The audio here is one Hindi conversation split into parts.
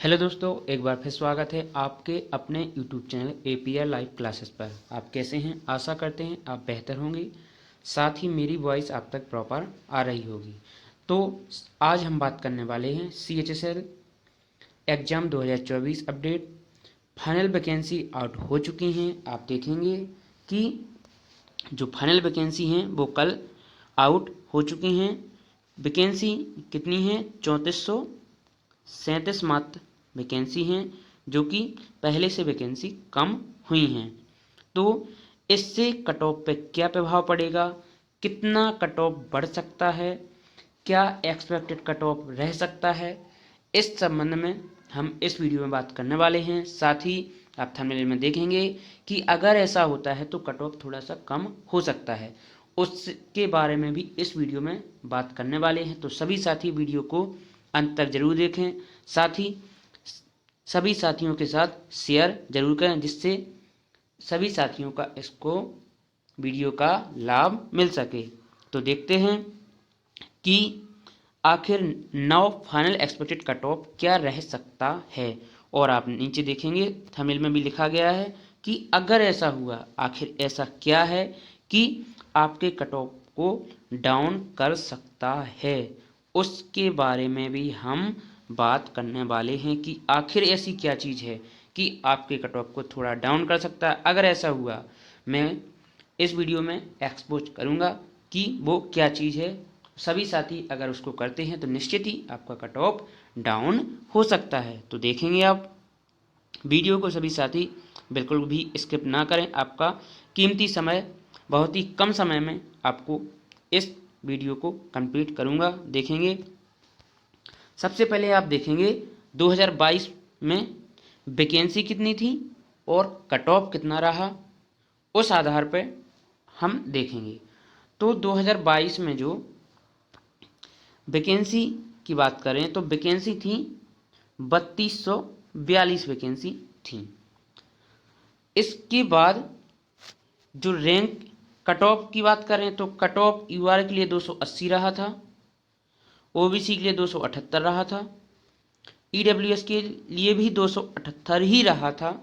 हेलो दोस्तों, एक बार फिर स्वागत है आपके अपने YouTube channel APR live classes पर। आप कैसे हैं? आशा करते हैं आप बेहतर होंगे, साथ ही मेरी वॉइस आप तक प्रॉपर आ रही होगी। तो आज हम बात करने वाले हैं CHSL exam 2024 update. Final vacancy out हो चुकी हैं। आप देखेंगे कि जो फाइनल वैकेंसी हैं वो कल आउट हो चुकी हैं। वैकेंसी कितनी है? 3437 मात्र वैकेंसी हैं, जो कि पहले से वैकेंसी कम हुई हैं। तो इससे कट ऑफ पे क्या प्रभाव पड़ेगा, कितना कट ऑफ बढ़ सकता है, क्या एक्सपेक्टेड कट ऑफ रह सकता है, इस संबंध में हम इस वीडियो में बात करने वाले हैं। साथ ही आप थंबनेल में देखेंगे कि अगर ऐसा होता है तो कट ऑफ थोड़ा सा कम हो सकता है, उसके बारे में भी इस वीडियो में बात करने वाले हैं। तो सभी साथी वीडियो को अंत तक जरूर देखें, साथ ही सभी साथियों के साथ शेयर जरूर करें, जिससे सभी साथियों का इसको वीडियो का लाभ मिल सके। तो देखते हैं कि आखिर 9 फाइनल एक्सपेक्टेड कट ऑफ क्या रह सकता है। और आप नीचे देखेंगे थंबनेल में भी लिखा गया है कि अगर ऐसा हुआ, आखिर ऐसा क्या है कि आपके कट ऑफ को डाउन कर सकता है, उसके बारे में भी हम बात करने वाले हैं कि आखिर ऐसी क्या चीज़ है कि आपके कट ऑफ को थोड़ा डाउन कर सकता है। अगर ऐसा हुआ, मैं इस वीडियो में एक्सपोज करूंगा कि वो क्या चीज़ है। सभी साथी अगर उसको करते हैं तो निश्चित ही आपका कट ऑफ डाउन हो सकता है। तो देखेंगे आप वीडियो को, सभी साथी बिल्कुल भी स्किप ना करें। आपका कीमती समय, बहुत ही कम समय में आपको इस वीडियो को कंप्लीट करूंगा। देखेंगे सबसे पहले आप देखेंगे 2022 में वैकेंसी कितनी थी और कट ऑफ कितना रहा, उस आधार पर हम देखेंगे। तो 2022 में जो वैकेंसी की बात करें तो वैकेंसी थी 3242 वैकेंसी थी। इसके बाद जो रैंक कट ऑफ की बात करें तो कट ऑफ यूआर के लिए 280 रहा था, ओबीसी के लिए 278 रहा था, ईडब्ल्यूएस के लिए भी 278 ही रहा था,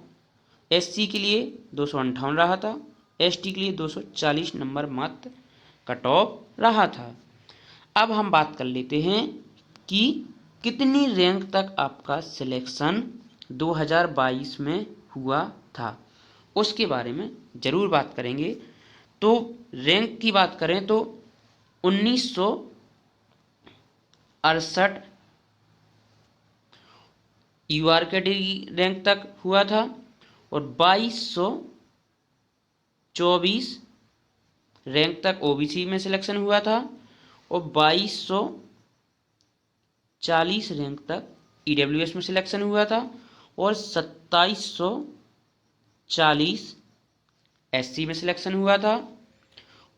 एससी के लिए 258 रहा था, एसटी के लिए 240 नंबर मात्र कट ऑफ रहा था। अब हम बात कर लेते हैं कि कितनी रैंक तक आपका सिलेक्शन 2022 में हुआ था, उसके बारे में ज़रूर बात करेंगे। तो रैंक की बात करें तो 1968 यूआर कैटेगरी रैंक तक हुआ था और 2224 रैंक तक ओबीसी में सिलेक्शन हुआ था और 2240 रैंक तक ईडब्ल्यूएस में सिलेक्शन हुआ था और 2740 एससी में सिलेक्शन हुआ था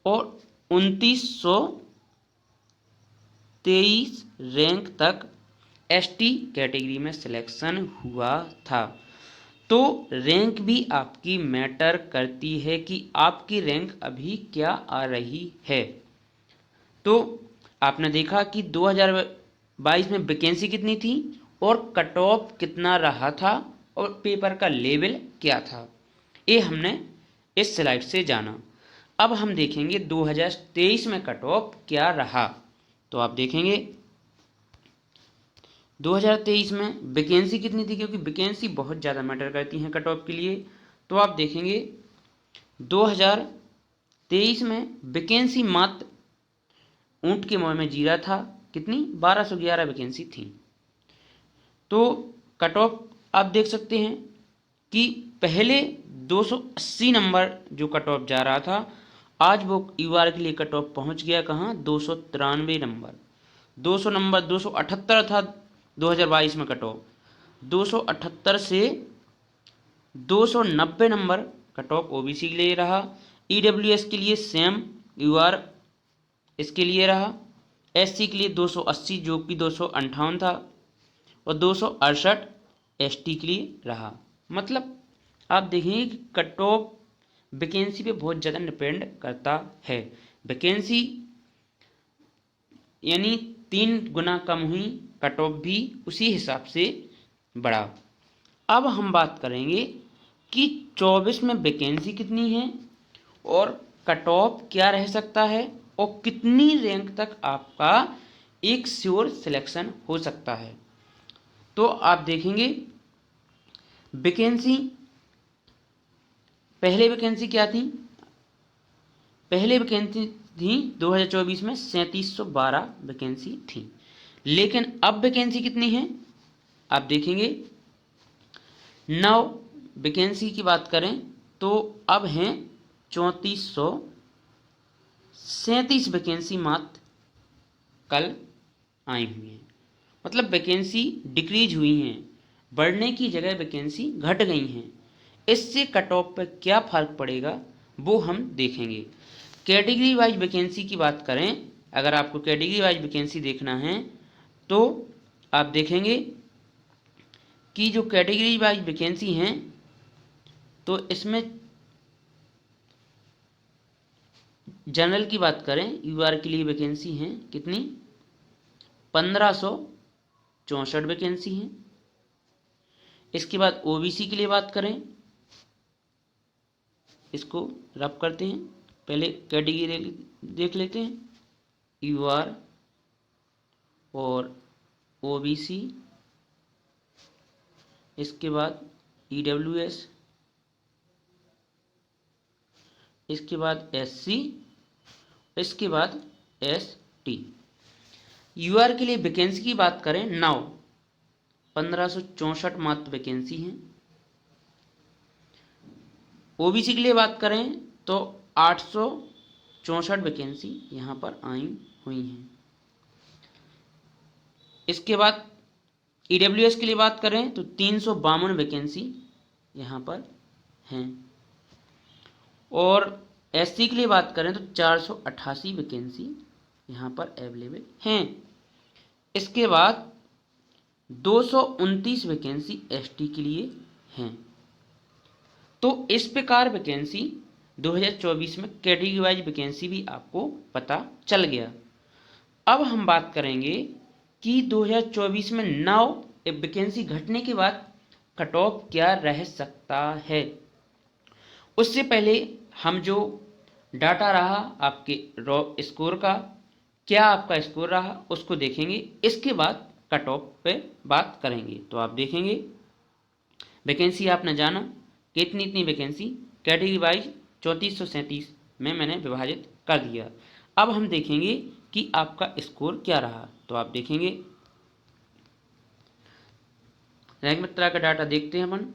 और 2923 रैंक तक एसटी कैटेगरी में सिलेक्शन हुआ था। तो रैंक भी आपकी मैटर करती है कि आपकी रैंक अभी क्या आ रही है। तो आपने देखा कि 2022 में वैकेंसी कितनी थी और कट ऑफ कितना रहा था और पेपर का लेवल क्या था, ये हमने इस स्लाइड से जाना। अब हम देखेंगे 2023 में कट ऑफ क्या रहा। तो आप देखेंगे 2023 में वैकेंसी कितनी थी, क्योंकि वैकेंसी बहुत ज़्यादा मैटर करती हैं कट ऑफ के लिए। तो आप देखेंगे 2023 में वैकेंसी मात्र ऊंट के मुंह में जीरा था, कितनी? 1211 वैकेंसी थी। तो कट ऑफ आप देख सकते हैं कि पहले 280 नंबर जो कट ऑफ जा रहा था, आज वो यूआर के लिए कट ऑफ पहुंच गया कहाँ? 293 नंबर। 200 नंबर 278 था 2022 में कट ऑफ, 278 से 290 नंबर कट ऑफ ओबीसी के लिए रहा, ईडब्ल्यूएस के लिए सेम यूआर इसके लिए रहा, एससी के लिए 280 जो कि 258 था और 268 एसटी के लिए रहा। मतलब आप देखेंगे कि कट ऑफ वैकेंसी पे बहुत ज़्यादा डिपेंड करता है। वैकेंसी यानी 3 गुना कम हुई, कट ऑफ भी उसी हिसाब से बढ़ा। अब हम बात करेंगे कि 24 में वैकेंसी कितनी है और कट ऑफ क्या रह सकता है और कितनी रैंक तक आपका एक श्योर सिलेक्शन हो सकता है। तो आप देखेंगे वैकेंसी, पहले वैकेंसी क्या थी, पहले वैकेंसी थी 2024 में 3712 वैकेंसी थी, लेकिन अब वैकेंसी कितनी है आप देखेंगे। 9 वैकेंसी की बात करें तो अब हैं 3437 वैकेंसी मात्र कल आई हुई हैं। मतलब वैकेंसी डिक्रीज हुई हैं, बढ़ने की जगह वैकेंसी घट गई हैं। इससे कट ऑफ पर क्या फर्क पड़ेगा वो हम देखेंगे। कैटेगरी वाइज वैकेंसी की बात करें, अगर आपको कैटेगरी वाइज वैकेंसी देखना है तो आप देखेंगे कि जो कैटेगरी वाइज वैकेंसी हैं तो इसमें जनरल की बात करें, यूआर के लिए वैकेंसी हैं कितनी, 1564 वैकेंसी हैं। इसके बाद ओबीसी के लिए बात करें, इसको रब करते हैं, पहले कैटेगरी देख लेते हैं, यूआर और ओबीसी, इसके बाद ईडब्ल्यूएस, इसके बाद एससी, इसके बाद एसटी। यूआर के लिए वैकेंसी की बात करें 9, 1564 मात्र वैकेंसी हैं। ओबीसी के लिए बात करें तो 864 वैकेंसी यहाँ पर आई हुई हैं। इसके बाद ईडब्ल्यूएस के लिए बात करें तो 352 वैकेंसी यहाँ पर हैं और एससी के लिए बात करें तो 488 वैकेंसी यहाँ पर अवेलेबल हैं। इसके बाद 229 वैकेंसी एसटी के लिए हैं। तो इस प्रकार वैकेंसी 2024 में कैटेगरी वाइज वैकेंसी भी आपको पता चल गया। अब हम बात करेंगे कि 2024 में 9 वैकेंसी घटने के बाद कट ऑफ क्या रह सकता है। उससे पहले हम जो डाटा रहा आपके रॉ स्कोर का, क्या आपका स्कोर रहा उसको देखेंगे, इसके बाद कट ऑफ पे बात करेंगे। तो आप देखेंगे वैकेंसी आपने जाना कितनी इतनी वैकेंसी कैटेगरी वाइज 3437 में मैंने विभाजित कर दिया। अब हम देखेंगे कि आपका स्कोर क्या रहा। तो आप देखेंगे रैंक मित्रा का डाटा देखते हैं अपन,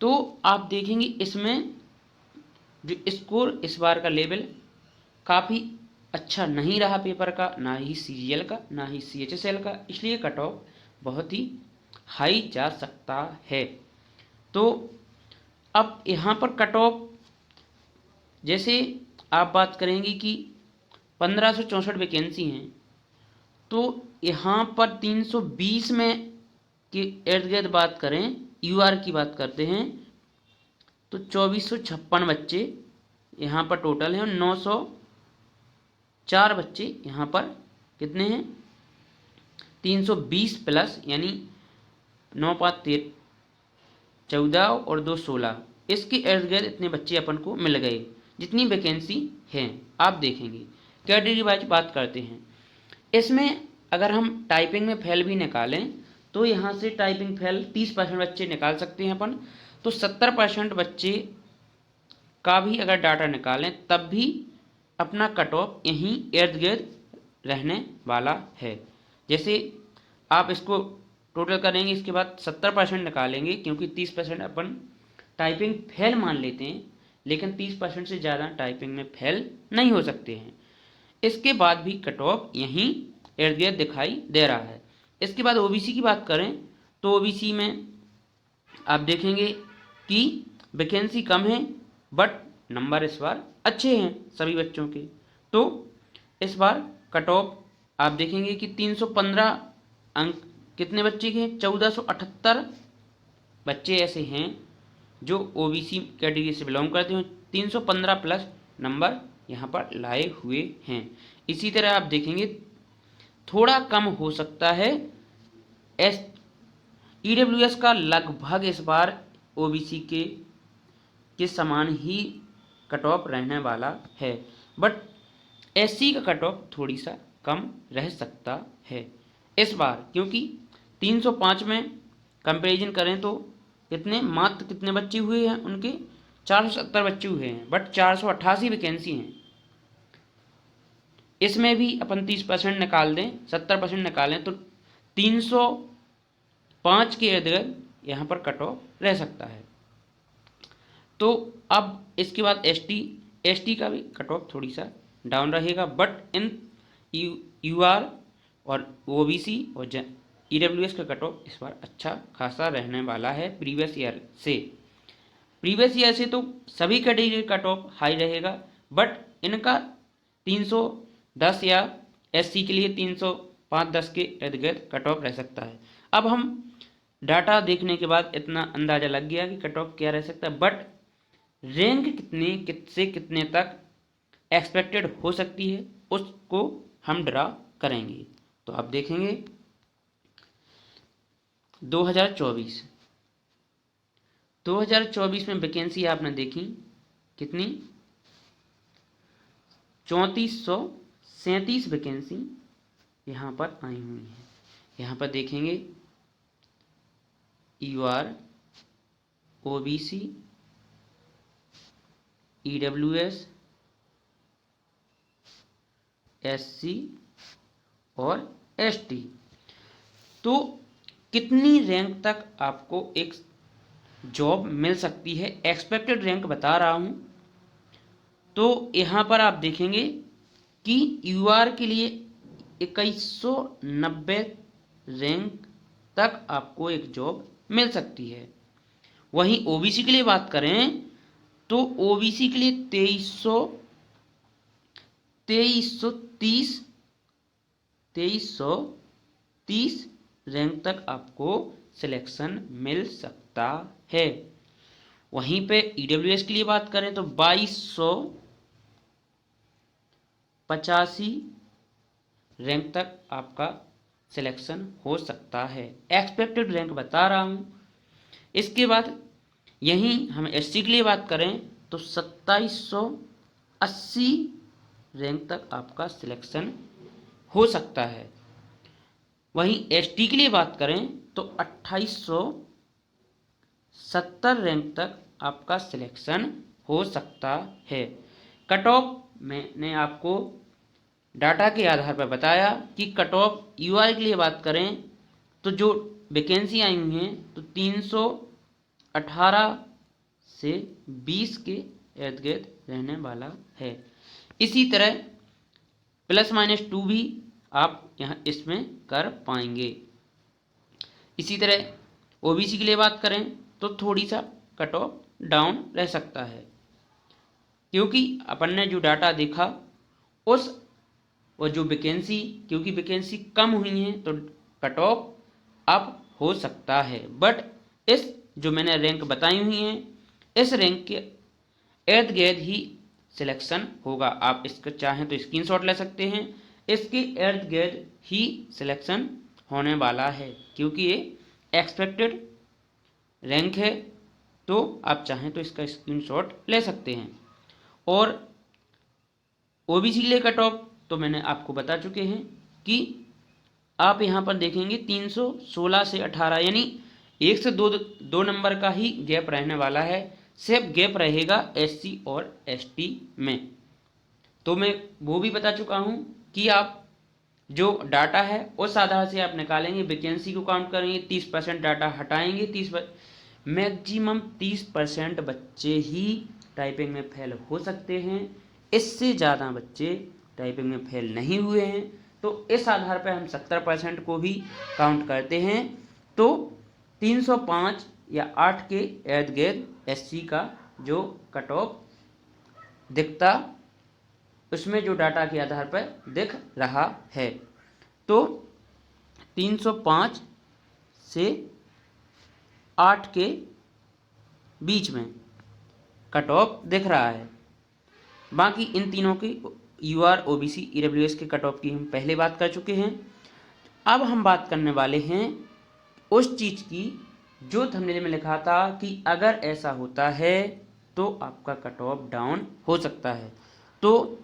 तो आप देखेंगे इसमें जो स्कोर इस बार का लेवल काफ़ी अच्छा नहीं रहा पेपर का, ना ही सीजीएल का ना ही सीएचएसएल का, इसलिए कट ऑफ बहुत ही हाई जा सकता है। तो अब यहाँ पर कट ऑफ जैसे आप बात करेंगे कि 1564 वैकेंसी हैं, तो यहाँ पर 320 में के इर्द गिर्द बात करें, यूआर की बात करते हैं तो 2456 बच्चे यहाँ पर टोटल हैं, 904 बच्चे यहाँ पर कितने हैं 320 प्लस यानी 9 5 14 और 2 16, इसके इर्द गिर्द इतने बच्चे अपन को मिल गए जितनी वैकेंसी हैं। आप देखेंगे कैटेगरी वाइज बात करते हैं, इसमें अगर हम टाइपिंग में फेल भी निकालें तो यहाँ से टाइपिंग फेल 30% बच्चे निकाल सकते हैं अपन, तो 70% बच्चे का भी अगर डाटा निकालें तब भी अपना कट ऑफ यहीं इर्द गिर्द रहने वाला है। जैसे आप इसको टोटल करेंगे, इसके बाद 70% निकालेंगे, क्योंकि 30% अपन टाइपिंग फेल मान लेते हैं, लेकिन 30% से ज़्यादा टाइपिंग में फेल नहीं हो सकते हैं। इसके बाद भी कट ऑफ यहीं इर्द गिर्द दिखाई दे रहा है। इसके बाद ओबीसी की बात करें तो ओबीसी में आप देखेंगे कि वैकेंसी कम है बट नंबर इस बार अच्छे हैं सभी बच्चों के। तो इस बार कट ऑफ आप देखेंगे कि 315 अंक कितने बच्चे के हैं, 1478 बच्चे ऐसे हैं जो ओबीसी कैटेगरी से बिलोंग करते हैं, 315 प्लस नंबर यहाँ पर लाए हुए हैं। इसी तरह आप देखेंगे थोड़ा कम हो सकता है ईडब्ल्यूएस का लगभग इस बार ओबीसी के समान ही कट ऑफ रहने वाला है, बट एससी का कट ऑफ थोड़ी सा कम रह सकता है इस बार, क्योंकि 305 में कंपैरिजन करें तो मात्र कितने बच्चे हुए हैं उनके, 470 बच्चे हुए हैं, बट 488 वैकेंसी हैं। इसमें भी अपन 30% निकाल दें, 70% निकालें तो 305 के इर्द गिर्द यहाँ पर कट ऑफ रह सकता है। तो अब इसके बाद एसटी का भी कट ऑफ थोड़ी सा डाउन रहेगा, बट इन यूआर और ओबीसी और ईडब्ल्यूएस का कट ऑफ इस बार अच्छा खासा रहने वाला है प्रीवियस ईयर से तो सभी कैटेगरी कट ऑफ हाई रहेगा, बट इनका 310 या एससी के लिए 305-10 के इर्द गिर्द कट ऑफ रह सकता है। अब हम डाटा देखने के बाद इतना अंदाजा लग गया कि कट ऑफ क्या रह सकता है, बट रैंक से कितने तक एक्सपेक्टेड हो सकती है उसको हम ड्रा करेंगे। तो आप देखेंगे 2024 में वैकेंसी आपने देखी कितनी, 3437 वैकेंसी यहाँ पर आई हुई है। यहाँ पर देखेंगे यूआर, ओबीसी, ईडब्ल्यूएस, एससी और एसटी, तो कितनी रैंक तक आपको एक जॉब मिल सकती है, एक्सपेक्टेड रैंक बता रहा हूं। तो यहाँ पर आप देखेंगे कि यूआर के लिए 2190 रैंक तक आपको एक जॉब मिल सकती है। वहीं ओबीसी के लिए बात करें तो ओबीसी के लिए 2330 रैंक तक आपको सिलेक्शन मिल सकता है। वहीं पे ईडब्ल्यूएस के लिए बात करें तो 2285 रैंक तक आपका सिलेक्शन हो सकता है, एक्सपेक्टेड रैंक बता रहा हूं। इसके बाद यहीं हम एससी के लिए बात करें तो 2780 रैंक तक आपका सिलेक्शन हो सकता है। वहीं एसटी के लिए बात करें तो 2870 रैंक तक आपका सिलेक्शन हो सकता है। कट ऑफ मैंने आपको डाटा के आधार पर बताया कि कट ऑफ यूआर के लिए बात करें तो जो वैकेंसी आई हुई हैं तो 318 से 20 के इर्द गिर्द रहने वाला है। इसी तरह +-2 भी आप यहाँ इसमें कर पाएंगे। इसी तरह ओबीसी के लिए बात करें तो थोड़ी सा कट ऑफ डाउन रह सकता है, क्योंकि अपन ने जो डाटा देखा जो वैकेंसी, क्योंकि वैकेंसी कम हुई है तो कट ऑफ अप हो सकता है, बट इस जो मैंने रैंक बताई हुई हैं इस रैंक के इर्द गिर्द ही सिलेक्शन होगा। आप इसको चाहें तो स्क्रीनशॉट ले सकते हैं, इसके इर्द गिर्द ही सिलेक्शन होने वाला है, क्योंकि ये एक्सपेक्टेड रैंक है। तो आप चाहें तो इसका स्क्रीनशॉट ले सकते हैं। और ओबीसी के लिए कट ऑफ तो मैंने आपको बता चुके हैं कि आप यहाँ पर देखेंगे 316 से 18, यानी 1 से 2 नंबर का ही गैप रहने वाला है, सिर्फ गैप रहेगा एससी और एसटी में। तो मैं वो भी बता चुका हूँ कि आप जो डाटा है उस आधार से आप निकालेंगे, वैकेंसी को काउंट करेंगे, 30% डाटा हटाएंगे, 30% मैक्सिमम 30% बच्चे ही टाइपिंग में फेल हो सकते हैं, इससे ज़्यादा बच्चे टाइपिंग में फेल नहीं हुए हैं। तो इस आधार पर हम 70% को भी काउंट करते हैं। तो 305 या 8 के इर्द गिर्द एससी का जो कट ऑफ दिखता उसमें जो डाटा के आधार पर दिख रहा है तो 305 से 8 के बीच में कट ऑफ दिख रहा है। बाकी इन तीनों की यूआर, ओबीसी, ईडब्ल्यूएस के कट ऑफ की हम पहले बात कर चुके हैं। अब हम बात करने वाले हैं उस चीज़ की जो थंबनेल में लिखा था कि अगर ऐसा होता है तो आपका कट ऑफ डाउन हो सकता है। तो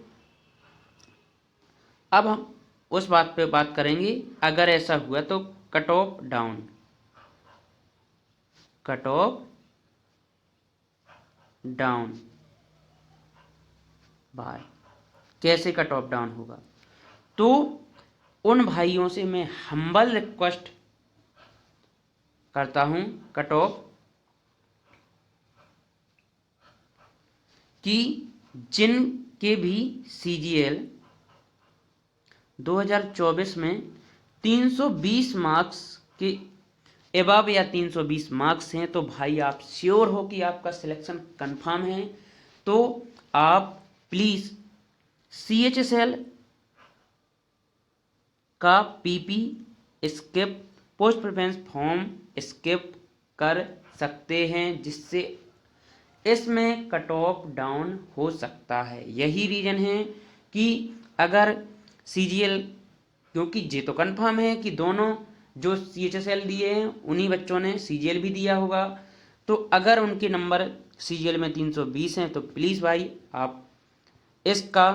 अब हम उस बात पे बात करेंगे, अगर ऐसा हुआ तो cut off down, cut off down by, कैसे कट ऑफ डाउन होगा। तो उन भाइयों से मैं हम्बल रिक्वेस्ट करता हूं कट ऑफ कि जिनके भी CGL 2024 में 320 मार्क्स के एबव या 320 मार्क्स हैं, तो भाई आप श्योर हो कि आपका सिलेक्शन कंफर्म है, तो आप प्लीज़ CHSL का PP skip, post preference form skip कर सकते हैं, जिससे इसमें कट ऑफ डाउन हो सकता है। यही रीज़न है कि अगर CGL, क्योंकि ये तो कंफर्म है कि दोनों जो CHSL दिए हैं उन्हीं बच्चों ने CGL भी दिया होगा, तो अगर उनके नंबर CGL में 320 हैं तो प्लीज़ भाई आप इसका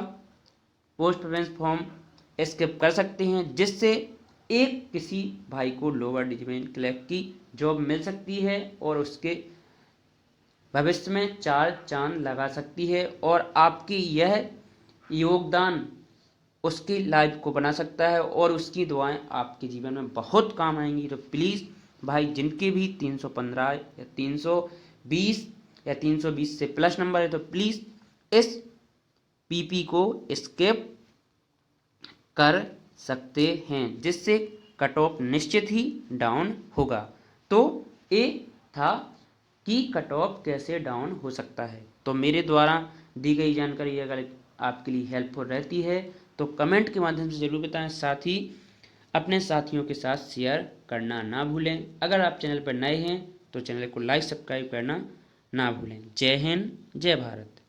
पोस्ट प्रेफरेंस फॉर्म स्किप कर सकते हैं, जिससे एक किसी भाई को लोअर डिविजन क्लर्क की जॉब मिल सकती है और उसके भविष्य में चार चांद लगा सकती है, और आपकी यह योगदान उसकी लाइफ को बना सकता है और उसकी दुआएं आपके जीवन में बहुत काम आएंगी। तो प्लीज़ भाई जिनके भी 315 या 320 या 320 से प्लस नंबर है, तो प्लीज़ इस PP को स्किप कर सकते हैं, जिससे कट ऑफ निश्चित ही डाउन होगा। तो ये था कि कट ऑफ कैसे डाउन हो सकता है। तो मेरे द्वारा दी गई जानकारी अगर आपके लिए हेल्पफुल रहती है तो कमेंट के माध्यम से ज़रूर बताएं, साथ ही अपने साथियों के साथ शेयर करना ना भूलें। अगर आप चैनल पर नए हैं तो चैनल को लाइक सब्सक्राइब करना ना भूलें। जय हिंद, जय भारत।